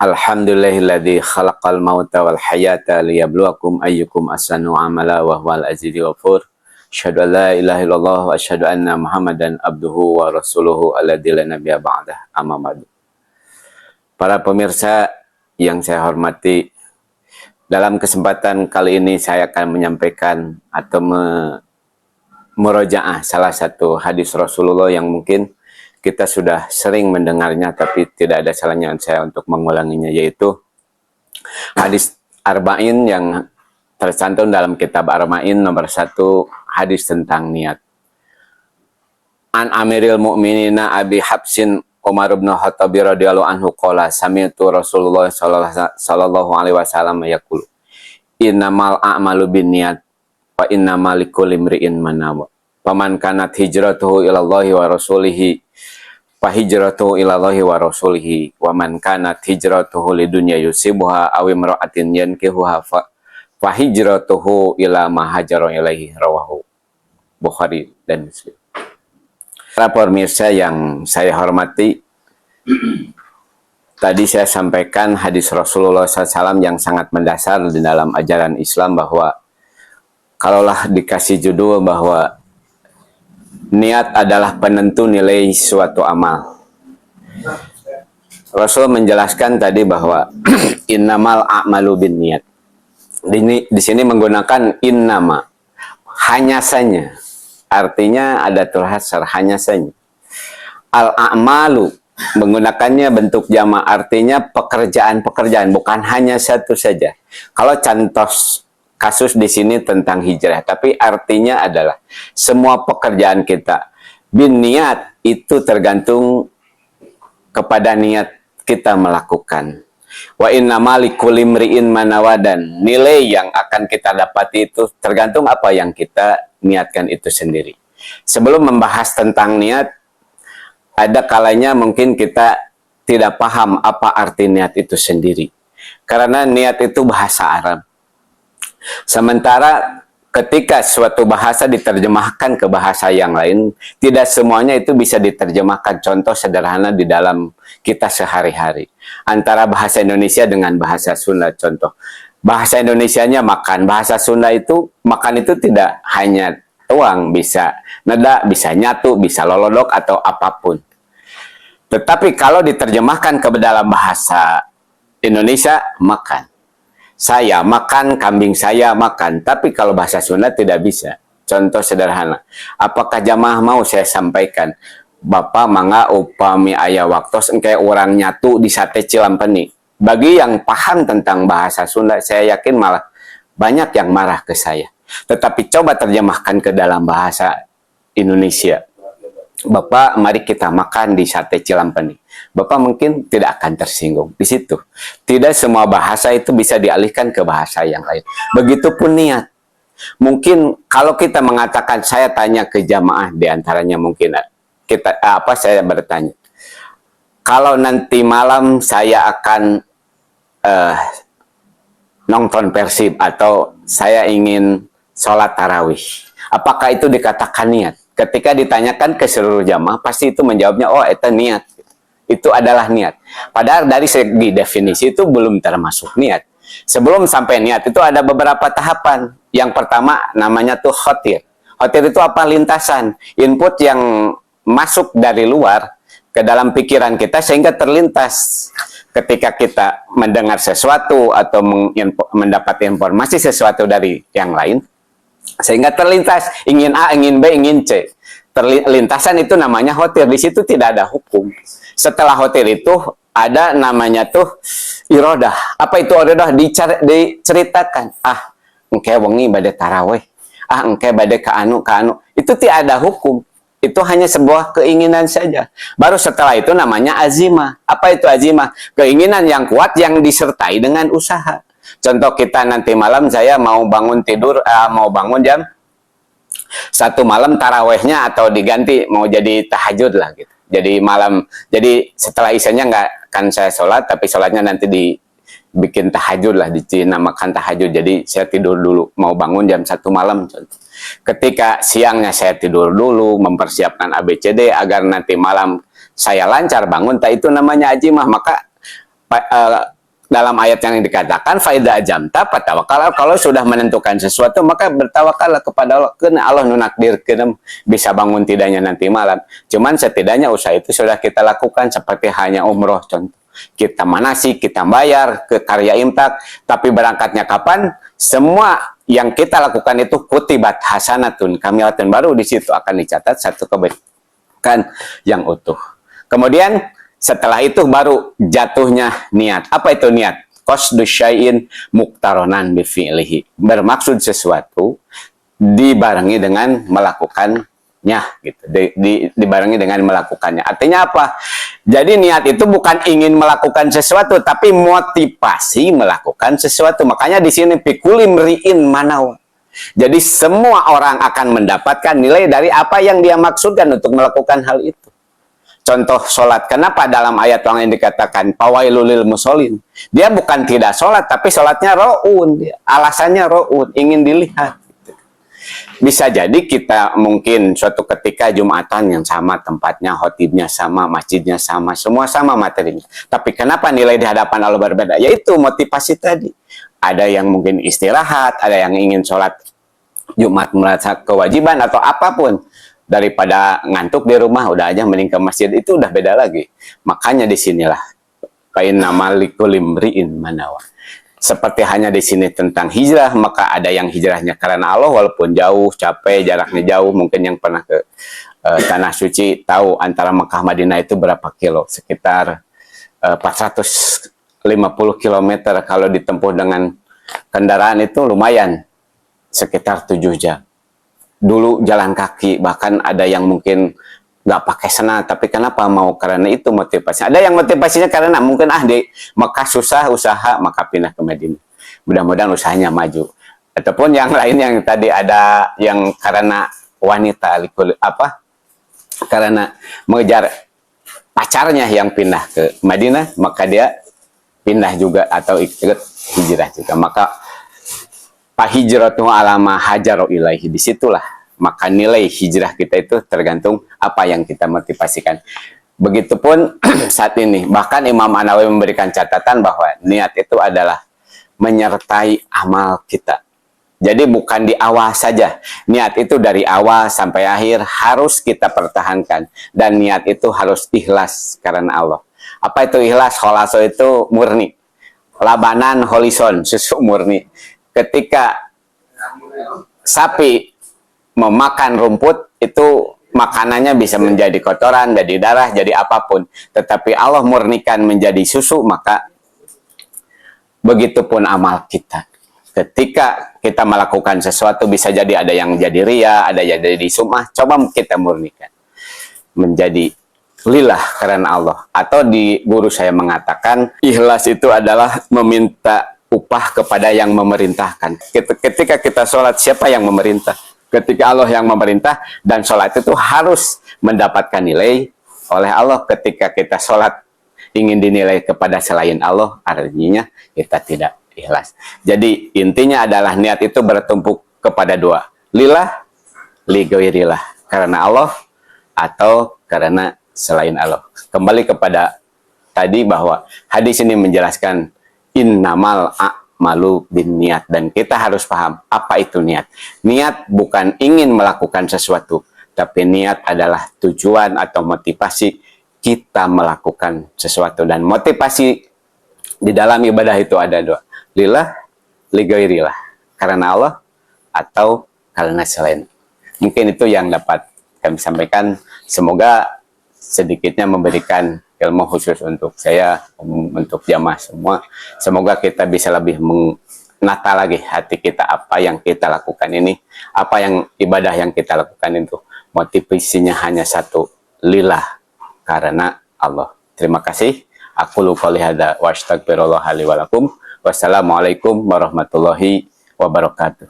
Alhamdulillahilladzi khalaqal mauta wal hayata liyabluwakum ayyukum ahsanu amala wa huwal azizul ghafur. Asyhadu an la ilaha illallah wa asyhadu anna Muhammadan abduhu wa rasuluhu alladzi la nabiyya ba'dah. Amma ba'du. Para pemirsa yang saya hormati, dalam kesempatan kali ini saya akan menyampaikan atau murojaah salah satu hadis Rasulullah yang mungkin kita sudah sering mendengarnya, tapi tidak ada salahnya saya untuk mengulanginya, yaitu hadis Arba'in yang tercantum dalam kitab Arba'in nomor 1, hadis tentang niat. An Amiril Mu'minina Abi Habsin Umar bin Khattab radhiyallahu anhu qala sami'tu Rasulullah sallallahu alaihi wasallam yaqulu innamal a'malu binniyat wa innamal likulli imri'in ma nawa. Faman kanat hijratuhu ilallahi wa rasulihi fa hijratuhu ilallahi wa rasulihi wa man kanat hijratuhu lidunya yusibuha aw imra'atin yankihuha fa hijratuhu ila ma hajara ilaihi, rawahu Bukhari dan Muslim. Para pemirsa yang saya hormati, tadi saya sampaikan hadis Rasulullah SAW yang sangat mendasar di dalam ajaran Islam, bahwa kalaulah dikasih judul bahwa niat adalah penentu nilai suatu amal, Rasul menjelaskan tadi bahwa innamal a'malu binniyat. Di sini menggunakan innama, hanya saja. Artinya ada terhasar, hanya saja. Al-a'malu menggunakannya bentuk jama, artinya pekerjaan-pekerjaan, bukan hanya satu saja. Kalau contoh kasus di sini tentang hijrah, tapi artinya adalah semua pekerjaan kita. Bin niat itu tergantung kepada niat kita melakukan. Wa innamal likulli imri'in ma nawa, dan nilai yang akan kita dapati itu tergantung apa yang kita niatkan itu sendiri. Sebelum membahas tentang niat, ada kalanya mungkin kita tidak paham apa arti niat itu sendiri. Karena niat itu bahasa Arab. Sementara ketika suatu bahasa diterjemahkan ke bahasa yang lain, tidak semuanya itu bisa diterjemahkan. Contoh sederhana di dalam kita sehari-hari. Antara bahasa Indonesia dengan bahasa Sunda, contoh. Bahasa Indonesianya makan, bahasa Sunda itu makan itu tidak hanya tuang, bisa neda, bisa nyatu, bisa lolodok, atau apapun. Tetapi kalau diterjemahkan ke dalam bahasa Indonesia, makan. Saya makan, kambing saya makan. Tapi kalau bahasa Sunda tidak bisa. Contoh sederhana. Apakah jamaah mau saya sampaikan? Bapak mangga upami aya waktos engke orang nyatu di sate Cilampeni. Bagi yang paham tentang bahasa Sunda, saya yakin malah banyak yang marah ke saya. Tetapi coba terjemahkan ke dalam bahasa Indonesia. Bapak, mari kita makan di sate Cilampeni. Bapak mungkin tidak akan tersinggung di situ. Tidak semua bahasa itu bisa dialihkan ke bahasa yang lain. Begitupun niat. Mungkin kalau kita mengatakan, saya tanya ke jamaah, diantaranya mungkin saya bertanya, kalau nanti malam saya akan nonton Persib atau saya ingin sholat tarawih, apakah itu dikatakan niat? Ketika ditanyakan ke seluruh jamaah, pasti itu menjawabnya, oh itu niat. Itu adalah niat. Padahal dari segi definisi itu belum termasuk niat. Sebelum sampai niat itu ada beberapa tahapan. Yang pertama namanya tuh khotir. Khotir itu apa? Lintasan. Input yang masuk dari luar ke dalam pikiran kita sehingga terlintas. Ketika kita mendengar sesuatu atau mendapat informasi sesuatu dari yang lain, sehingga terlintas ingin A, ingin B, ingin C. Lintasan itu namanya khotir. Di situ tidak ada hukum. Setelah khotir itu ada namanya tuh irodah. Apa itu irodah? Diceritakan. Ah, engke wengi bade taraweh. Ah, engke bade ka anu. Itu tidak ada hukum. Itu hanya sebuah keinginan saja. Baru setelah itu namanya azimah. Apa itu azimah? Keinginan yang kuat yang disertai dengan usaha. Contoh kita nanti malam saya mau bangun tidur, mau bangun jam 1 malam tarawehnya atau diganti mau jadi tahajud lah gitu. Jadi malam, jadi setelah isanya nggak akan saya sholat, tapi sholatnya nanti dibikin tahajud lah, dinamakan tahajud. Jadi saya tidur dulu, mau bangun jam 1 malam. Contoh. Ketika siangnya saya tidur dulu, mempersiapkan ABCD agar nanti malam saya lancar bangun, itu namanya azimah. Maka dalam ayat yang dikatakan faida jamta patawakal, kalau sudah menentukan sesuatu maka bertawakallah kepada Allah. Kena Allah nunakdirkeun bisa bangun tidaknya nanti malam. Cuman setidaknya usaha itu sudah kita lakukan, seperti hanya umroh contoh. Kita manasik, kita bayar ke karya imtak, tapi berangkatnya kapan? Semua yang kita lakukan itu kutibat hasanatun kamilatun, baru di situ akan dicatat satu kebaikan yang utuh. Kemudian setelah itu baru jatuhnya niat. Apa itu niat? Qasdu syai'in muqtaronan bi fi'lihi. Bermaksud sesuatu dibarengi dengan melakukannya gitu. Dibarengi dengan melakukannya. Artinya apa? Jadi niat itu bukan ingin melakukan sesuatu, tapi motivasi melakukan sesuatu. Makanya di sini pikuli mri'in manaw. Jadi semua orang akan mendapatkan nilai dari apa yang dia maksudkan untuk melakukan hal itu. Contoh sholat, kenapa dalam ayat yang dikatakan pawailul lil musholin? Dia bukan tidak sholat, tapi sholatnya ro'un. Alasannya ro'un, ingin dilihat. Bisa jadi kita mungkin suatu ketika Jumatan yang sama tempatnya, khotibnya sama, masjidnya sama, semua sama materinya. Tapi kenapa nilai di hadapan Allah berbeda? Yaitu motivasi tadi. Ada yang mungkin istirahat, ada yang ingin sholat Jumat merasa kewajiban atau apapun. Daripada ngantuk di rumah, udah aja mending ke masjid, itu udah beda lagi. Makanya disinilah kain nama likulimriin manawa. Seperti hanya di sini tentang hijrah, maka ada yang hijrahnya karena Allah walaupun jauh, capek, jaraknya jauh. Mungkin yang pernah ke Tanah Suci tahu antara Mekah Madinah itu berapa kilo? Sekitar 450 km. Kalau ditempuh dengan kendaraan itu lumayan, sekitar 7 jam. Dulu jalan kaki, bahkan ada yang mungkin nggak pakai sena, tapi kenapa mau? Karena itu motivasi. Ada yang motivasinya karena mungkin di Mekah susah usaha, maka pindah ke Madinah. Mudah-mudahan usahanya maju. Ataupun yang lain yang tadi ada yang karena wanita, karena mengejar pacarnya yang pindah ke Madinah, maka dia pindah juga atau ikut hijrah juga. Maka hijratu alama hajaru ilaihi, disitulah maka nilai hijrah kita itu tergantung apa yang kita motivasikan. Begitupun saat ini, bahkan Imam An-Nawawi memberikan catatan bahwa niat itu adalah menyertai amal kita. Jadi bukan di awal saja, niat itu dari awal sampai akhir harus kita pertahankan, dan niat itu harus ikhlas karena Allah. Apa itu ikhlas? Kholaso itu murni, labanan holison, susu murni. Ketika sapi memakan rumput, itu makanannya bisa menjadi kotoran, jadi darah, jadi apapun. Tetapi Allah murnikan menjadi susu, maka begitupun amal kita. Ketika kita melakukan sesuatu, bisa jadi ada yang jadi ria, ada yang jadi sum'ah, coba kita murnikan menjadi lillah karena Allah. Atau di guru saya mengatakan, ikhlas itu adalah meminta upah kepada yang memerintahkan. Ketika kita sholat, siapa yang memerintah? Ketika Allah yang memerintah, dan sholat itu harus mendapatkan nilai oleh Allah. Ketika kita sholat ingin dinilai kepada selain Allah, artinya kita tidak ikhlas. Jadi intinya adalah niat itu bertumpuk kepada dua, lillah, ligoirilah, karena Allah atau karena selain Allah. Kembali kepada tadi bahwa hadis ini menjelaskan innamal a'malu bin niat, dan kita harus paham apa itu niat. Niat bukan ingin melakukan sesuatu, tapi niat adalah tujuan atau motivasi kita melakukan sesuatu. Dan motivasi di dalam ibadah itu ada dua, lillah, ligoirilah, karena Allah atau karena selain. Mungkin itu yang dapat kami sampaikan. Semoga sedikitnya memberikan ilmu khusus untuk saya, untuk jamaah semua. Semoga kita bisa lebih menata lagi hati kita, apa yang kita lakukan ini, apa yang ibadah yang kita lakukan itu motivasinya hanya satu, lillah, karena Allah. Terima kasih. Aku lupa lihada wa astagfirullah li wa lakum. Wassalamualaikum warahmatullahi wabarakatuh.